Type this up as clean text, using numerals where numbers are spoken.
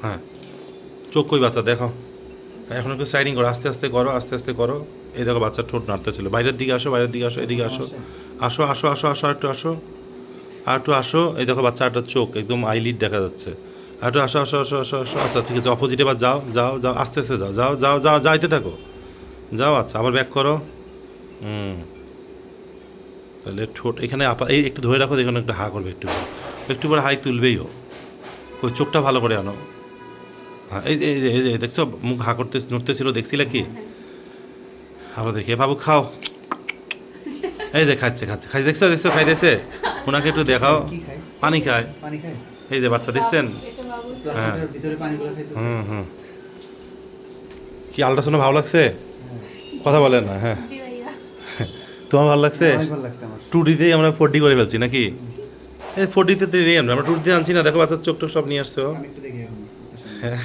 হ্যাঁ, চোখ কই বাচ্চা দেখো, এখন একটু সাইডিং করো, আস্তে আস্তে করো, আস্তে আস্তে করো। এই দেখো বাচ্চার ঠোঁট নাড়তেছিল। বাইরের দিকে আসো, বাইরের দিকে আসো, এদিকে আসো, আসো আসো আসো আসো, আর একটু আসো, আর একটু আসো। এই দেখো বাচ্চা একটা চোখ একদম আইলিড দেখা যাচ্ছে। আর একটু আসো আসো আসো আসো আসো। আচ্ছা ঠিক আছে, অপোজিটে এবার যাও যাও যাও, আস্তে আস্তে যাও যাও যাও যাও, যাইতে থাকো, যাও। আচ্ছা আবার ব্যাক করো। হুম, তাহলে ঠোঁট এখানে এই একটু ধরে রাখো, এখানে একটু হা করবে, একটু একটু পরে হাই তুলবেই ও। ওই চোখটা ভালো করে আনো। হ্যাঁ, এই যে এই যে এই যে দেখছো মুখ হা করতে নড়তেছিল, দেখছিলে কি? আরো দেখি, বাবু খাও। এই যে খাচ্ছে খাচ্ছে খাই, দেখছো দেখছো খাইতেছে। ওনাকে একটু দেখাও। কি খায়? পানি খায়। পানি খায়? এই যে বাচ্চা দেখছেন। হ্যাঁ, প্লাসেন্টার ভিতরে পানিগুলো খাইতেছে? হুম হুম। কি আল্ট্রাসাউন্ড ভালো লাগছে? কথা বলেন না। হ্যাঁ, জি ভাইয়া। তোমার ভালো লাগছে? অনেক ভালো লাগছে আমার। 2Dতেই আমরা 4D করে ফেলছি নাকি? এই 4Dতে আমরা 2D আনছি না, দেখো বাচ্চার চোখ টোক সব নিয়ে আসছো। আমি একটু দেখি এখন। হ্যাঁ।